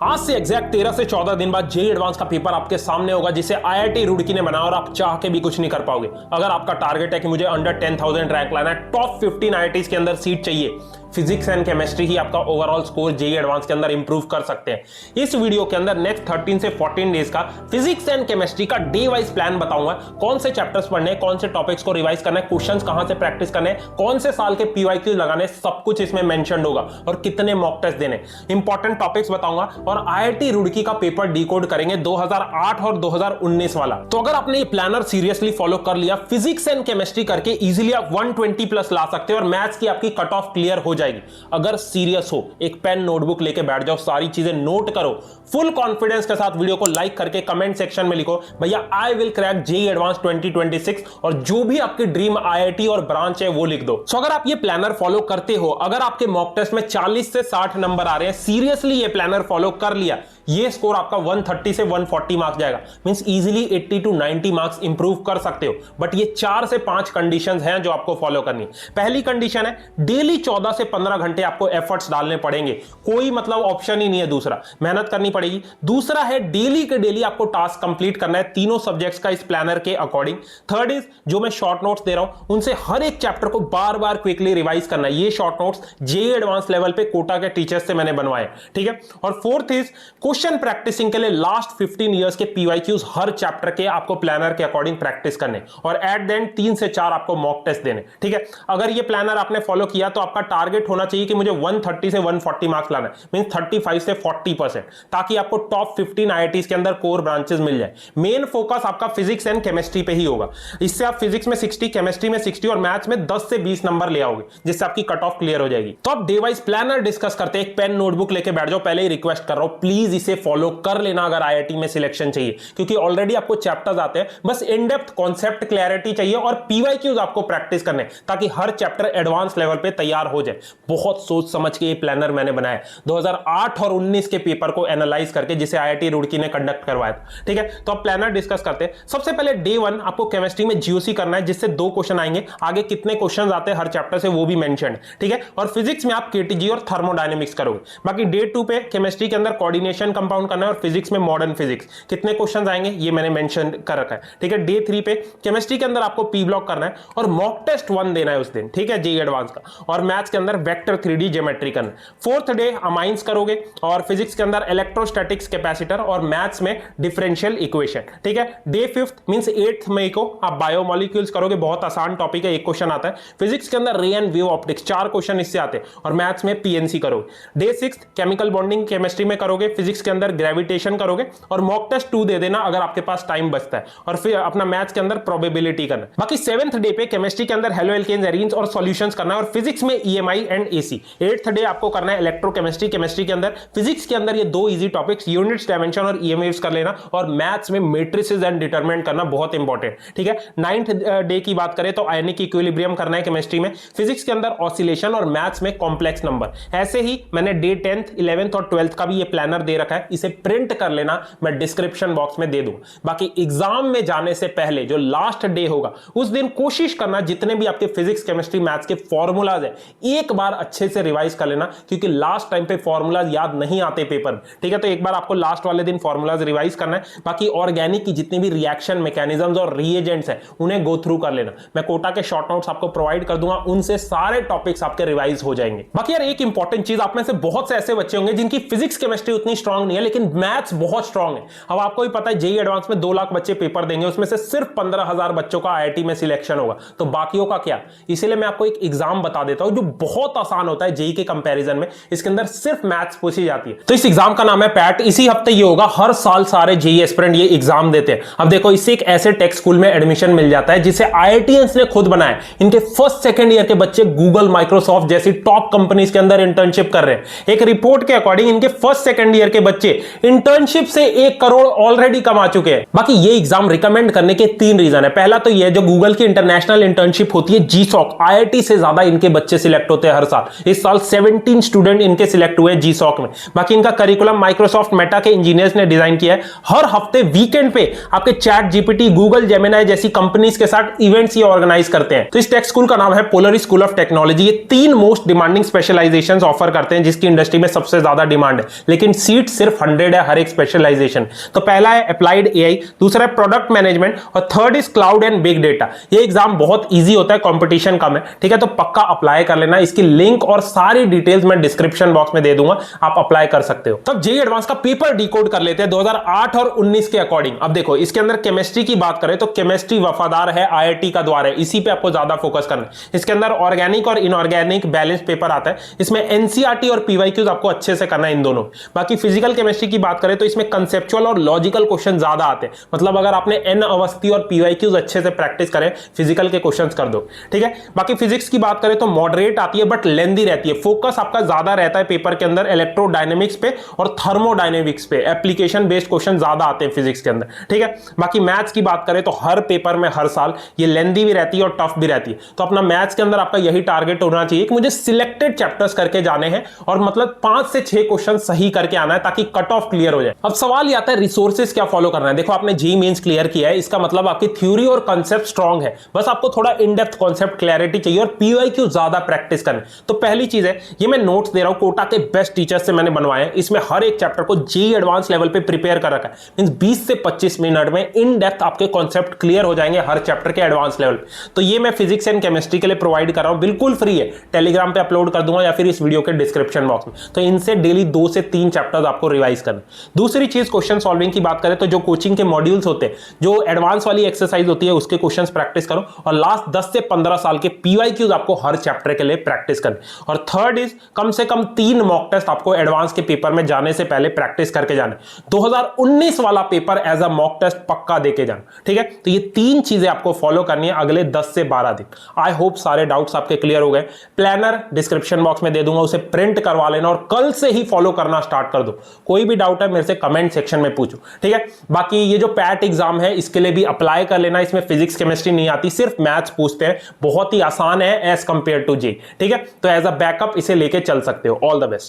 आज से एग्जैक्ट 13 से 14 दिन बाद जेईई एडवांस का पेपर आपके सामने होगा जिसे आईआईटी रुड़की ने बनाया और आप चाह के भी कुछ नहीं कर पाओगे। अगर आपका टारगेट है कि मुझे अंडर 10,000 रैंक लाना है, टॉप 15 आईआईटीज के अंदर सीट चाहिए, फिजिक्स एंड केमिस्ट्री ही आपका ओवरऑल स्कोर जेईई एडवांस के अंदर इंप्रूव कर सकते हैं। इस वीडियो के अंदर नेक्स्ट 13 से 14 डेज का फिजिक्स एंड केमिस्ट्री का डे वाइज प्लान बताऊंगा। कौन से चैप्टर्स पढ़ने हैं, कौन से टॉपिक्स को रिवाइज करना है, क्वेश्चंस कहां से प्रैक्टिस करने हैं, कौन से साल के पीवाईक्यू लगाने, सब कुछ इसमें मेंशन्ड होगा और कितने मॉक टेस्ट देने, इंपॉर्टेंट टॉपिक्स बताऊंगा और आईआईटी रुड़की का पेपर डिकोड करेंगे 2008 और 2019 वाला। तो अगर आपने ये प्लानर सीरियसली फॉलो कर लिया, फिजिक्स एंड केमिस्ट्री करके इजीली आप 120 प्लस ला सकते हो और मैथ्स की आपकी कट ऑफ क्लियर हो जाएगी। अगर सीरियस हो, एक पेन नोटबुक लेके बैठ जाओ, सारी चीजें नोट करो, फुल कॉन्फिडेंस के साथ वीडियो को लाइक करके कमेंट सेक्शन में लिखो भैया I will crack JEE advance 2026 और जो भी आपकी ड्रीम आईआईटी और ब्रांच है वो लिख दो। सो अगर आप ये प्लानर फॉलो करते हो, अगर आपके मॉक टेस्ट में 40 से 60 नंबर आ रहे हैं, सीरियसली ये प्लानर फॉलो कर लिया, ये स्कोर आपका 130 से 140 मार्क्स जाएगा। Means easily 80 to 90 marks improve कर सकते हो। बट ये 4 से 5 कंडीशंस हैं जो आपको फॉलो करनी है। पहली कंडीशन है डेली 14 से 15 घंटे आपको एफर्ट्स डालने पड़ेंगे, कोई मतलब ऑप्शन ही नहीं है, दूसरा मेहनत करनी पड़ेगी। दूसरा है डेली के डेली आपको टास्क कंप्लीट करना है तीनों सब्जेक्ट्स का इस प्लानर के अकॉर्डिंग। थर्ड इज जो मैं शॉर्ट नोट्स दे रहा हूं उनसे हर एक चैप्टर को बार बार क्विकली रिवाइज करना है। ये short notes JEE advance level पे कोटा के टीचर्स से मैंने बनवाए, ठीक है। और फोर्थ इज क्वेश्चन प्रैक्टिसिंग के लिए लास्ट 15 इयर्स के पीवाईक्यूज हर चैप्टर के आपको प्लानर के अकॉर्डिंग प्रैक्टिस करने और एट द एंड 3 से 4 आपको मॉक टेस्ट देने, ठीक है। अगर ये प्लानर आपने फॉलो किया तो आपका टारगेट होना चाहिए कि मुझे 130 से 140 मार्क्स लाना है, मींस 35 से 40%, ताकि आपको टॉप 15 आईआईटीज के अंदर कोर ब्रांचेस मिल जाए। मेन फोकस आपका फिजिक्स एंड केमिस्ट्री पे ही होगा। इससे आप फिजिक्स में 60, केमिस्ट्री में 60 और मैथ्स में 10 से 20 नंबर ले आओगे, जिससे आपकी कट ऑफ क्लियर हो जाएगी। तो आप डे वाइज प्लानर डिस्कस करते हैं, एक पेन नोटबुक लेके बैठ जाओ। पहले ही रिक्वेस्ट कर रहा हूं, प्लीज इसे फॉलो कर लेना अगर आईआईटी में सिलेक्शन चाहिए, क्योंकि ऑलरेडी आपको चैप्टर्स आते हैं, बस इन डेप्थ कॉन्सेप्ट क्लैरिटी चाहिए और पीवाईक्यूज आपको प्रैक्टिस करने, ताकि हर चैप्टर एडवांस लेवल पे तैयार हो जाए। बहुत सोच समझ के ये प्लानर मैंने बनाया 2008 और 19 के पेपर को एनालाइज करके, जिसे आईआईटी रुड़की ने कंडक्ट करवाया था, ठीक है। तो अब प्लानर डिस्कस करते हैं। सबसे पहले डे 1 आपको केमिस्ट्री में जीओसी करना है, जिससे 2 क्वेश्चन आएंगे। आगे कितने क्वेश्चन आते हैं हर चैप्टर से वो भी मेंशन है, ठीक है। और फिजिक्स में आप केटीजी और थर्मोडायनेमिक्स करोगे। बाकी डे 2 पे केमिस्ट्री के अंदर कोऑर्डिनेशन कंपाउंड करना है और फिजिक्स में मॉडर्न फिजिक्स कितने क्वेश्चन आएंगे ये मैंने मेंशन कर रखा है, ठीक है। डे 3 पे केमिस्ट्री के अंदर आपको पी ब्लॉक करना है और मॉक टेस्ट 1 देना है उस दिन, ठीक है, जेईई एडवांस का। और मैथ्स के अंदर वेक्टर 3D ज्योमेट्री करना है। फोर्थ डे अमाइंस करोगे और फिजिक्स के अंदर इलेक्ट्रोस्टैटिक्स कैपेसिटर और मैथ्स में डिफरेंशियल इक्वेशन, ठीक है। डे 5 मींस 8th मई को आप बायोमोलिक्यूल्स करोगे। बहुत आसान टॉपिक है, एक क्वेश्चन आता है। फिजिक्स के अंदर रे एंड वेव ऑप्टिक्स 4 क्वेश्चन इससे आते हैं और मैथ्स में पीएनसी करोगे। डे 6 केमिकल बॉन्डिंग केमिस्ट्री में करोगे। फिजिक्स के अंदर ग्रेविटेशन करोगे और मॉक टेस्ट 2 दे देना अगर आपके पास टाइम बचता है, और फिर अपना मैथ्स के अंदर प्रोबेबिलिटी करना। बाकी 7th डे पे केमिस्ट्री के अंदर हेलो एल्केन्स एरीन्स और सॉल्यूशंस करना है और फिजिक्स में EMI and AC. 8th day आपको करना है इलेक्ट्रोकेमिस्ट्री केमिस्ट्री के अंदर। फिजिक्स के अंदर ये 2 इजी टॉपिक्स यूनिट्स, डायमेंशन और ईएमएफ्स कर लेना और मैथ्स में मैट्रिसेस एंड डिटरमिनेंट करना, बहुत इंपॉर्टेंट, ठीक है। 9th डे की बात करें तो आयनिक इक्विलिब्रियम करना है केमिस्ट्री में। फिजिक्स के अंदर ऑसिलेशन और मैथ्स में कॉम्प्लेक्स नंबर। ऐसे ही मैंने डे 10th, 11th और 12th का भी ये प्लानर दे रखा है, इसे प्रिंट कर लेना, मैं डिस्क्रिप्शन बॉक्स में दे दूं। बाकी एग्जाम में जाने से पहले जो लास्ट डे होगा उस दिन कोशिश करना जितने भी आपके फिजिक्स, केमिस्ट्री, मैथ्स के फॉर्मूलाज है एक बार अच्छे से रिवाइज कर लेना, क्योंकि लास्ट टाइम पे फॉर्मूलाज याद नहीं आते पेपर में, ठीक है। तो एक बार आपको लास्ट वाले दिन फॉर्मूलाज रिवाइज करना है। बाकी ऑर्गेनिक की जितनी भी रिएक्शन मैकेनिज्म्स और रिएजेंट्स हैं उन्हें गो थ्रू कर लेना। मैं कोटा के शॉर्ट नोट्स आपको प्रोवाइड कर दूंगा, उनसे सारे टॉपिक्स आपके रिवाइज हो जाएंगे। बाकी यार एक इंपॉर्टेंट चीज, आप में से बहुत से ऐसे बच्चे होंगे जिनकी फिजिक्स केमिस्ट्री उतनी स्ट्रांग नहीं है लेकिन मैथ्स बहुत स्ट्रांग है। अब आपको भी पता है जेईई एडवांस में 2 लाख बच्चे पेपर देंगे, उसमें से सिर्फ 15,000 बच्चों का आईआईटी में सिलेक्शन होगा, तो बाकियों का क्या। इसीलिए मैं आपको एक एग्जाम बता देता हूं जो बहुत आसान होता है जेईई के कंपैरिजन में। इसके अंदर सिर्फ मैथ्स पूछी जाती है। तो इस एग्जाम का नाम है पैट। इसी हफ्ते ये होगा, हर साल सारे जेईई एस्पिरेंट ये एग्जाम देते हैं। अब देखो, इससे एक ऐसे टेक स्कूल में एडमिशन मिल जाता है जिसे आईआईटीएंस ने खुद बनाया। इनके फर्स्ट सेकंड ईयर के बच्चे गूगल, माइक्रोसॉफ्ट जैसी टॉप कंपनीज के अंदर इंटर्नशिप कर रहे हैं। एक रिपोर्ट के अकॉर्डिंग इनके फर्स्ट सेकंड ईयर के बच्चे इंटर्नशिप से 1 करोड़ ऑलरेडी कमा चुके हैं। बाकी ये एग्जाम रिकमेंड करने के 3 रीजन है। पहला तो ये जो गूगल की इंटरनेशनल इंटर्नशिप होती है जीसॉक, आईआईटी से ज्यादा इनके बच्चे सिलेक्ट होते हैं हर साल। इस साल 17 स्टूडेंट इनके सिलेक्ट हुए जीसॉक में। बाकी इनका करिकुलम माइक्रोसॉफ्ट मेटा के इंजीनियर्स ने डिजाइन किया है। हर हफ्ते वीकेंड पे आपके चैट जीपीटी, गूगल जेमिनी जैसी कंपनीज के साथ इवेंट्स ये ऑर्गेनाइज करते हैं। तो इस टेक स्कूल का नाम है पोलरिस स्कूल ऑफ टेक्नोलॉजी। ये 3 मोस्ट डिमांडिंग स्पेशलाइजेशंस ऑफर करते हैं जिसकी इंडस्ट्री में सबसे ज्यादा डिमांड है, लेकिन सीट सिर्फ 100 है हर एक स्पेशलाइजेशन। तो पहला है अप्लाइड एआई, दूसरा है प्रोडक्ट मैनेजमेंट और third is cloud and big data. ये एग्जाम बहुत इजी होता है, कंपटीशन कम है, ठीक है। तो पक्का अप्लाई कर लेना, इसकी लिंक और सारी डिटेल्स मैं डिस्क्रिप्शन बॉक्स में दे दूंगा, आप अप्लाई कर सकते हो। तब जेईई एडवांस का पेपर डिकोड कर लेते हैं 2008 और 19 के अकॉर्डिंग। अब देखो इसके अंदर केमिस्ट्री की बात करें तो केमिस्ट्री वफादार है आईआईटी का द्वार है, इसी पे आपको ज्यादा फोकस करना है। इसके अंदर ऑर्गेनिक और इनऑर्गेनिक बैलेंस पेपर आता है, इसमें एनसीईआरटी और पीवाईक्यूज आपको अच्छे से करना है इन दोनों। बाकी फिजिकल केमिस्ट्री की बात करें तो इसमें कंसेप्चुअल और लॉजिकल क्वेश्चन ज्यादा आते हैं, मतलब अगर आपने एन अवस्थी और पीवाईक्यूज अच्छे से प्रैक्टिस करें फिजिकल के क्वेश्चंस कर दो, ठीक है। बाकी फिजिक्स की बात करें तो मॉडरेट आती है बट लेंदी रहती है, फोकस आपका ज्यादा रहता है पेपर के अंदर इलेक्ट्रोडायनेमिक्स पे और थर्मोडायनेमिक्स पे, एप्लीकेशन बेस्ड क्वेश्चन ज्यादा आते हैं फिजिक्स के अंदर, ठीक है। बाकी मैथ्स की बात करें तो हर पेपर में हर साल ये लेंदी भी रहती है और टफ भी रहती है। तो अपना मैथ्स के अंदर आपका यही टारगेट होना चाहिए कि मुझे सिलेक्टेड चैप्टर्स करके जाने हैं और मतलब 5 से 6 क्वेश्चन सही करके आना है ताकि कट ऑफ क्लियर हो जाए। अब सवाल ये आता है रिसोर्सेज क्या फॉलो करना है। देखो आपने जेईई मेंस क्लियर किया है, इसका मतलब आपकी थ्योरी और कांसेप्ट स्ट्रांग है, बस आपको थोड़ा इन डेप्थ कांसेप्ट क्लैरिटी चाहिए और पीवाईक्यू ज्यादा प्रैक्टिस करना। तो पहली चीज है, ये मैं नोट्स दे रहा हूं कोटा के बेस्ट टीचर्स से मैंने बनवाए हैं, इसमें हर एक चैप्टर को जेईई एडवांस लेवल पे प्रिपेयर कर रखा है। मींस 20 से 25 मिनट में इन डेप्थ आपके कॉन्सेप्ट क्लियर हो जाएंगे हर चैप्टर के एडवांस लेवल पे। तो ये मैं फिजिक्स एंड केमिस्ट्री के लिए प्रोवाइड कर रहा हूं, बिल्कुल फ्री है, टेलीग्राम पे अपलोड कर दूंगा या फिर इस वीडियो के डिस्क्रिप्शन बॉक्स में। तो इनसे डेली 2 से 3 चैप्टर्स आपको रिवाइज करना। दूसरी चीज क्वेश्चन सॉल्विंग की बात करें तो जो कोचिंग के मॉड्यूल्स होते हैं, जो एडवांस वाली एक्सरसाइज होती है उसके क्वेश्चंस प्रैक्टिस करो और लास्ट 10 से 15 साल के पीवाईक्यूज आपको हर चैप्टर के लिए प्रैक्टिस करनी। और थर्ड इज कम से कम 3 मॉक टेस्ट आपको एडवांस के पेपर में जाने से पहले प्रैक्टिस करके जाना। 2019 वाला paper as a mock test पक्का देके जाना, ठीक है। तो ये 3 चीजें आपको फॉलो करनी है अगले 10 से 12 दिन। आई होप सारे डाउट्स आपके क्लियर हो गए। प्लानर डिस्क्रिप्शन बॉक्स में दे दूंगा, उसे प्रिंट करवा लेना और कल से ही फॉलो करना स्टार्ट कर दो। कोई भी डाउट है मेरे से कमेंट सेक्शन में पूछो, ठीक है। बाकी ये जो पैट एग्जाम है इसके लिए भी अप्लाई कर लेना, इसमें फिजिक्स केमिस्ट्री नहीं आती, सिर्फ मैथ्स पूछते हैं, बहुत ही आसान है एज कंपेयर टू जेईई, ठीक है। तो एज अ बैकअप इसे लेके चल सकते हो। All the best.